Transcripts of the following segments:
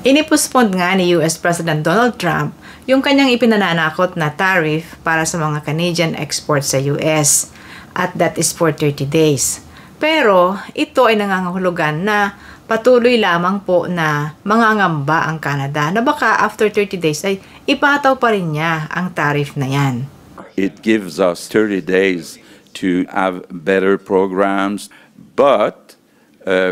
Inipospond nga ni US President Donald Trump yung kanyang ipinananakot na tariff para sa mga Canadian exports sa US, at that is for 30 days. Pero ito ay nangangahulugan na patuloy lamang po na mangangamba ang Canada na baka after 30 days ay ipataw pa rin niya ang tariff na yan. It gives us 30 days to have better programs, but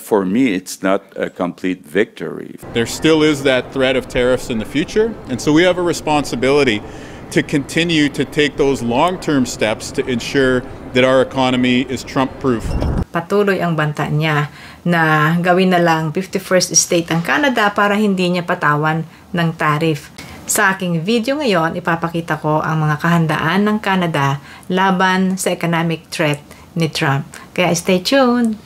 for me, it's not a complete victory. There still is that threat of tariffs in the future, and so we have a responsibility to continue to take those long-term steps to ensure that our economy is Trump-proof. Patuloy ang banta niya na gawin na lang 51st state ang Canada para hindi niya patawan ng tariff. Sa aking video ngayon, ipapakita ko ang mga kahandaan ng Canada laban sa economic threat ni Trump. Kaya stay tuned!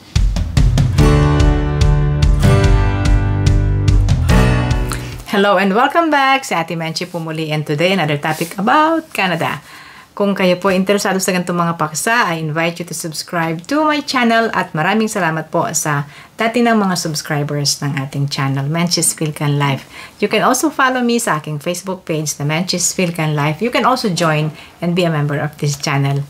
Hello and welcome back! Si Ate Menchi po muli, and today another topic about Canada. Kung kayo po interesado sa ganitong mga paksa, I invite you to subscribe to my channel at maraming salamat po sa dati ng mga subscribers ng ating channel, Menchi's Philcan Life. You can also follow me sa aking Facebook page na Menchi's Philcan Life. You can also join and be a member of this channel.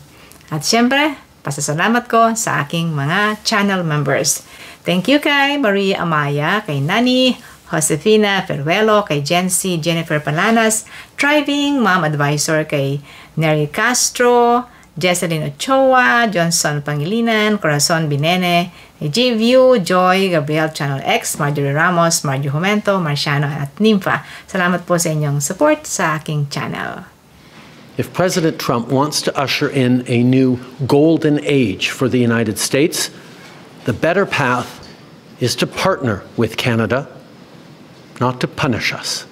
At syempre, pasasalamat ko sa aking mga channel members. Thank you kay Maria Amaya, kay Nani, Josefina Ferruelo, kay Jency, Jennifer Palanas, Thriving Mom Advisor, kay Nery Castro, Jesseline Ochoa, Johnson Pangilinan, Corazon Binene, G-View, Joy, Gabriel Channel X, Marjorie Ramos, Marjorie Jumento, Marciano at Nympha. Salamat po sa inyong support sa aking channel. If President Trump wants to usher in a new golden age for the United States, the better path is to partner with Canada, not to punish us.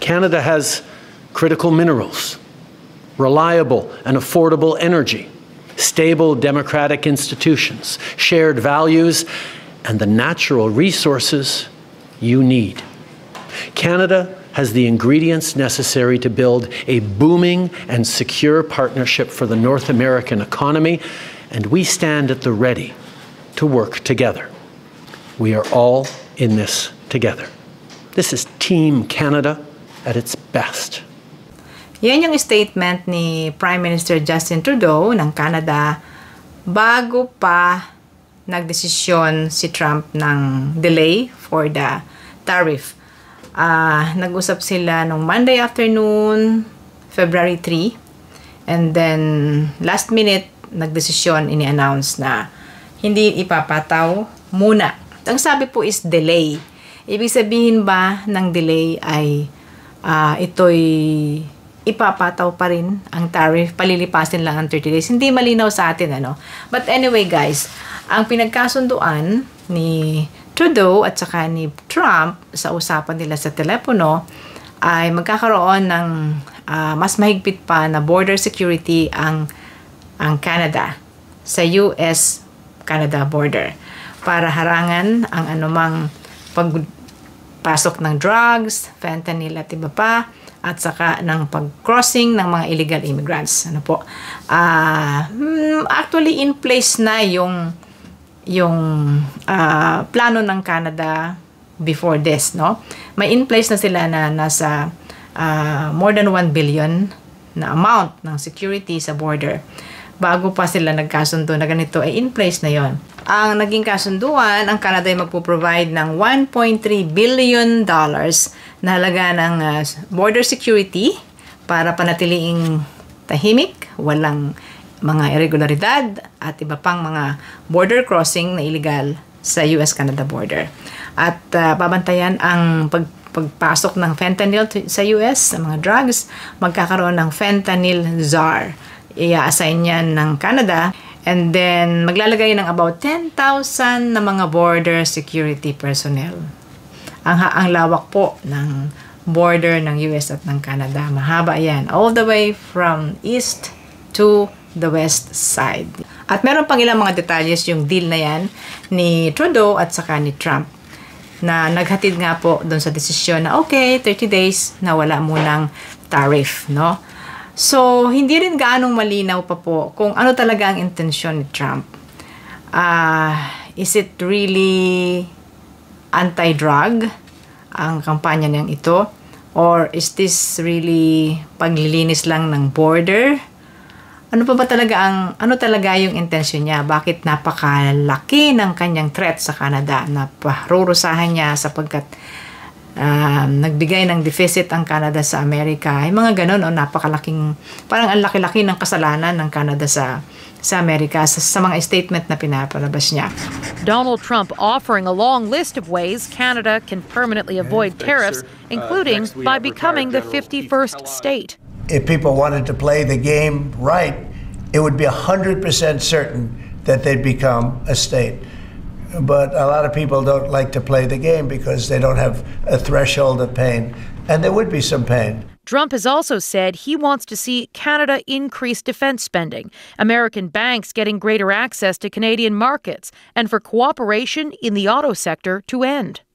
Canada has critical minerals, reliable and affordable energy, stable democratic institutions, shared values, and the natural resources you need. Canada has the ingredients necessary to build a booming and secure partnership for the North American economy, and we stand at the ready to work together. We are all in this together. This is Team Canada at its best. Yan yung statement ni Prime Minister Justin Trudeau ng Canada bago pa nagdesisyon si Trump ng delay for the tariff. Nag-usap sila nung Monday afternoon, February 3, and then last minute nagdesisyon, ini-announce na hindi ipapataw muna. Ang sabi po is delay. Ibig sabihin ba ng delay ay ito'y ipapataw pa rin ang tariff, palilipasin lang ang 30 days. Hindi malinaw sa atin, ano? But anyway, guys, ang pinagkasunduan ni Trudeau at saka ni Trump sa usapan nila sa telepono ay magkakaroon ng mas mahigpit pa na border security ang Canada sa US-Canada border para harangan ang anumang pagpasok ng drugs, fentanyl at iba pa, at saka ng pag-crossing ng mga illegal immigrants. Ano po? Actually, in place na yung plano ng Canada before this, no? May in place na sila na nasa more than 1 billion na amount ng security sa border. Bago pa sila nagkasundo na ganito, ay in place na yon. Ang naging kasunduan, ang Canada ay magpo-provide ng $1.3 billion na halaga ng border security para panatiliing tahimik, walang mga irregularidad at iba pang mga border crossing na illegal sa US-Canada border. At babantayan ang pagpasok ng fentanyl sa US, sa mga drugs, magkakaroon ng fentanyl czar. I-assign yan ng Canada. And then, maglalagay ng about 10,000 na mga border security personnel. Ang lawak po ng border ng US at ng Canada. Mahaba yan. All the way from east to the west side. At meron pang ilang mga detalles yung deal na yan ni Trudeau at saka ni Trump, na naghatid nga po doon sa desisyon na okay, 30 days na wala munang tariff, no? So, hindi rin gaanong malinaw pa po kung ano talaga ang intensyon ni Trump. Is it really anti-drug ang kampanya niyang ito? Or is this really paglilinis lang ng border? Ano talaga yung intensyon niya? Bakit napakalaki ng kanyang threat sa Canada? Naparurusahan niya sapagkat nagbigay ng deficit ang Canada sa Amerika. Ay mga ganun, napakalaking, parang ang laki-laki ng kasalanan ng Canada sa Amerika sa mga statement na pinapalabas niya. Donald Trump offering a long list of ways Canada can permanently avoid tariffs, including by becoming the 51st state. If people wanted to play the game right, it would be 100% certain that they'd become a state. But a lot of people don't like to play the game because they don't have a threshold of pain, and there would be some pain. Trump has also said he wants to see Canada increase defense spending, American banks getting greater access to Canadian markets, and for cooperation in the auto sector to end.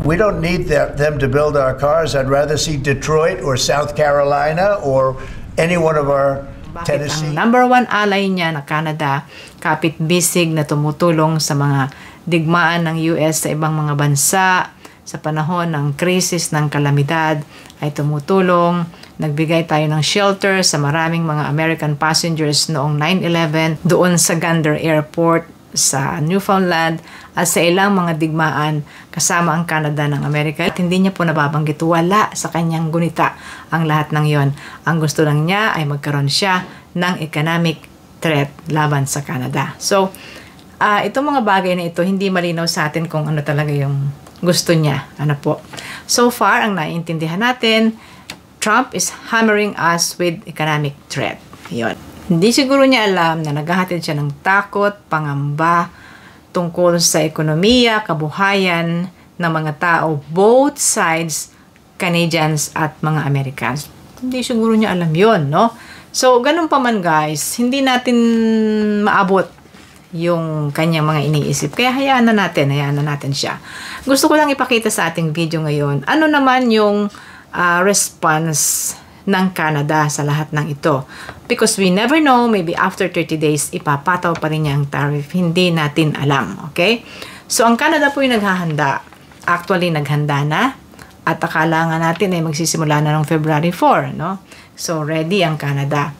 We don't need them to build our cars. I'd rather see Detroit or South Carolina or any one of our Tennessee. Ang number one ally niya na Canada, kapit-bisig na tumutulong sa mga digmaan ng US sa ibang mga bansa sa panahon ng krisis ng kalamidad, ay tumutulong. Nagbigay tayo ng shelter sa maraming mga American passengers noong 9/11 doon sa Gander Airport sa Newfoundland at sa ilang mga digmaan kasama ang Canada ng Amerika. At hindi niya po nababanggit, wala sa kanyang gunita ang lahat ng yon. Ang gusto lang niya ay magkaroon siya ng economic threat laban sa Canada. So, itong mga bagay na ito, hindi malinaw sa atin kung ano talaga yung gusto niya. Ano po? So far, ang naiintindihan natin, Trump is hammering us with economic threat. Yun. Hindi siguro niya alam na naghahatid siya ng takot, pangamba, tungkol sa ekonomiya, kabuhayan ng mga tao, both sides, Canadians at mga Americans. Hindi siguro niya alam yun, no? So, ganun pa man guys, hindi natin maabot yung kanyang mga iniisip. Kaya hayaan na natin siya. Gusto ko lang ipakita sa ating video ngayon, ano naman yung response ng Canada sa lahat ng ito. Because we never know, maybe after 30 days, ipapataw pa rin niya ang tariff. Hindi natin alam. Okay? So, ang Canada po yung naghahanda. Actually, naghanda na. At akala nga natin ay magsisimula na ng February 4. No? So, ready ang Canada.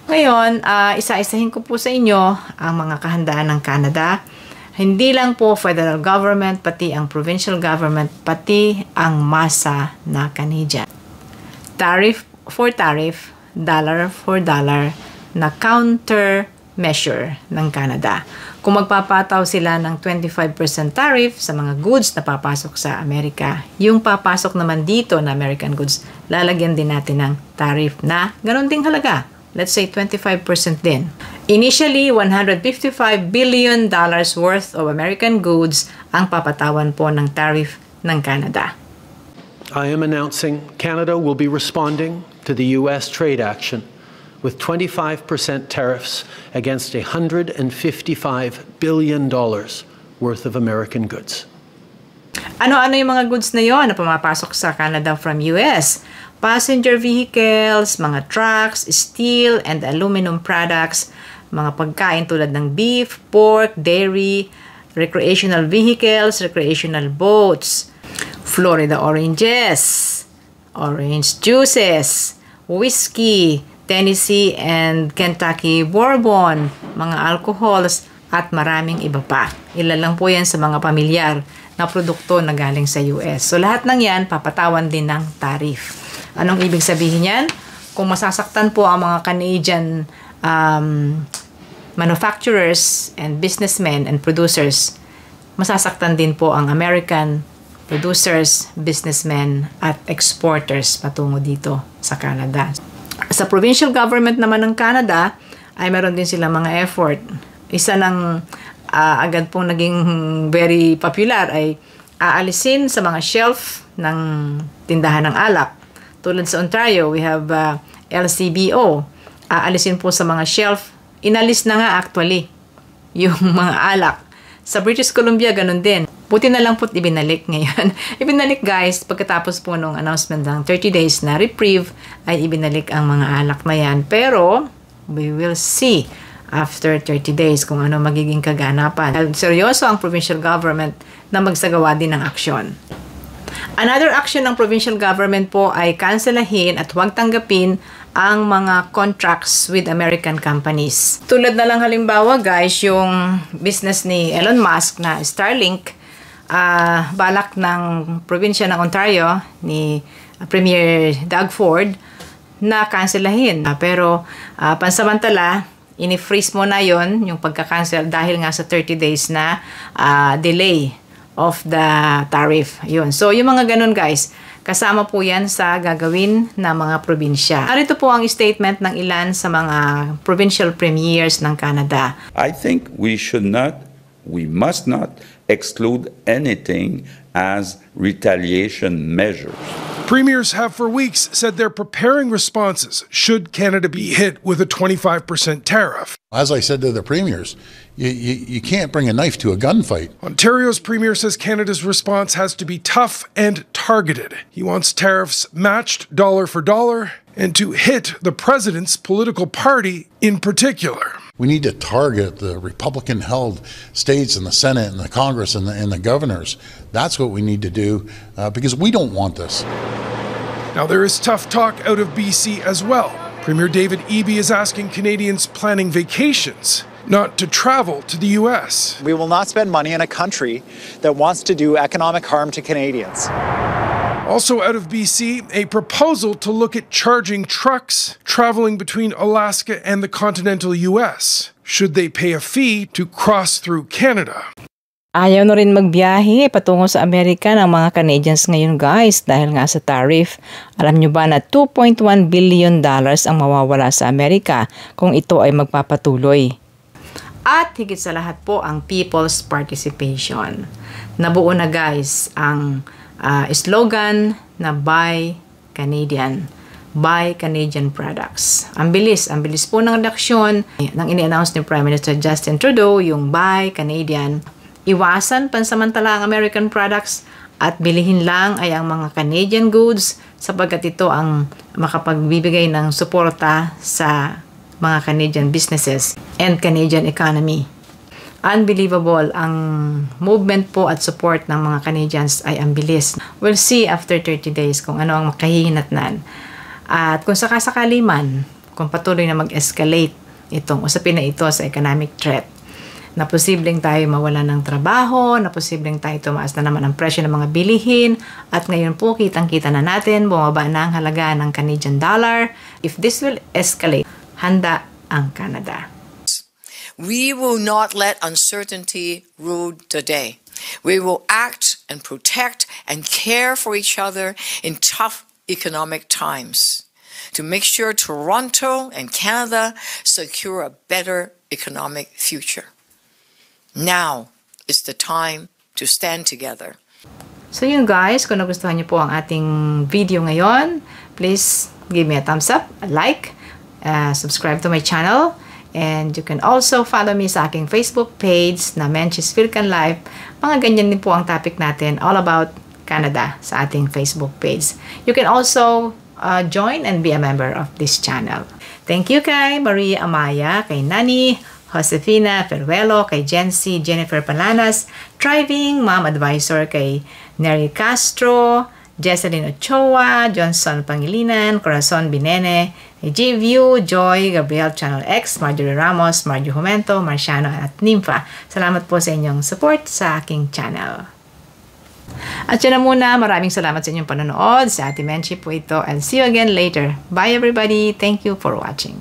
Ngayon, isa-isahin ko po sa inyo ang mga kahandaan ng Canada. Hindi lang po federal government, pati ang provincial government, pati ang masa na Canadian. Tariff for tariff, dollar for dollar na counter measure ng Canada. Kung magpapataw sila ng 25% tariff sa mga goods na papasok sa Amerika, yung papasok naman dito na American goods, lalagyan din natin ng tariff na ganun ding halaga. Let's say 25% din. Initially, $155 billion worth of American goods ang papatawan po ng tariff ng Canada. I am announcing Canada will be responding to the U.S. trade action with 25% tariffs against $155 billion worth of American goods. Ano-ano yung mga goods na yon na pumapasok sa Canada from US? Passenger vehicles, mga trucks, steel and aluminum products, mga pagkain tulad ng beef, pork, dairy, recreational vehicles, recreational boats, Florida oranges, orange juices, whiskey, Tennessee and Kentucky bourbon, mga alcohols, at maraming iba pa. Ilan lang po yan sa mga pamilyar na produkto na galing sa US. So lahat ng yan, papatawan din ng tariff. Anong ibig sabihin yan? Kung masasaktan po ang mga Canadian manufacturers and businessmen and producers, masasaktan din po ang American producers, businessmen at exporters patungo dito sa Canada. Sa provincial government naman ng Canada, ay meron din sila mga effort. Isa ng agad pong naging very popular ay aalisin sa mga shelf ng tindahan ng alak. Tulad sa Ontario, we have LCBO. Aalisin po sa mga shelf. Inalis na nga actually yung mga alak. Sa British Columbia, ganun din. Buti na lang po't ibinalik ngayon. Ibinalik guys, pagkatapos po nung announcement ng 30 days na reprieve, ay ibinalik ang mga alak na yan. Pero, we will see after 30 days kung ano magiging kaganapan. Seryoso ang provincial government na magsagawa din ng aksyon. Another action ng provincial government po ay cancelahin at huwag tanggapin ang mga contracts with American companies. Tulad na lang halimbawa guys, yung business ni Elon Musk na Starlink, balak ng probinsya ng Ontario ni Premier Doug Ford na cancelahin. Pero pansamantala, ini-freeze mo na yon yung pagka-cancel dahil nga sa 30 days na delay of the tariff. Yun. So, yung mga ganun guys, kasama po yan sa gagawin ng mga probinsya. Narito po ang statement ng ilan sa mga provincial premiers ng Canada. I think we must not exclude anything as retaliation measures. Premiers have for weeks said they're preparing responses should Canada be hit with a 25% tariff. As I said to the premiers, you can't bring a knife to a gunfight. Ontario's premier says Canada's response has to be tough and targeted. He wants tariffs matched dollar for dollar and to hit the president's political party in particular. We need to target the Republican-held states and the Senate and the Congress and the governors. That's what we need to do because we don't want this. Now there is tough talk out of BC as well. Premier David Eby is asking Canadians planning vacations not to travel to the U.S. We will not spend money in a country that wants to do economic harm to Canadians. Also out of BC, a proposal to look at charging trucks traveling between Alaska and the continental U.S. Should they pay a fee to cross through Canada? Ayaw na rin magbiyahe patungo sa Amerika ng mga Canadians ngayon guys dahil nga sa tariff. Alam nyo ba na $2.1 billion ang mawawala sa Amerika kung ito ay magpapatuloy? At higit sa lahat po ang people's participation. Nabuo na guys ang slogan na Buy Canadian. Buy Canadian products. Ang bilis po ng reaksyon nang ini-announce ni Prime Minister Justin Trudeau yung Buy Canadian. Iwasan pansamantala ang American products at bilihin lang ay ang mga Canadian goods sapagkat ito ang makapagbibigay ng suporta sa mga Canadian businesses and Canadian economy. Unbelievable ang movement po at support ng mga Canadians ay ang bilis. We'll see after 30 days kung ano ang makahihinatnan. At kung sakasakali man, kung patuloy na mag-escalate itong usapin na ito sa economic threat, na posibleng tayo mawala ng trabaho, na posibleng tayo tumaas na naman ang presyo ng mga bilihin, at ngayon po kitang-kita na natin, bumaba na ang halaga ng Canadian dollar. If this will escalate, handa ang Canada. We will not let uncertainty rule the day. We will act and protect and care for each other in tough economic times to make sure Toronto and Canada secure a better economic future. Now is the time to stand together. So yun guys, kung nagustuhan niyo po ang ating video ngayon, please give me a thumbs up, a like, subscribe to my channel, and you can also follow me sa aking Facebook page na Menchie's Philcan Life. Mga ganyan din po ang topic natin, all about Canada sa ating Facebook page. You can also join and be a member of this channel. Thank you kay Maria Amaya, kay Nani, Josefina Ferruelo, kay Jency, Jennifer Palanas, Thriving Mom Advisor kay Nery Castro, Jesseline Ochoa, Johnson Pangilinan, Corazon Binene, G-View, Joy, Gabriel Channel X, Marjorie Ramos, Marjorie Jumento, Marciano at Nympha. Salamat po sa inyong support sa aking channel. At yun na muna, maraming salamat sa inyong panonood. Sa Ate Menchie po ito, and see you again later. Bye everybody. Thank you for watching.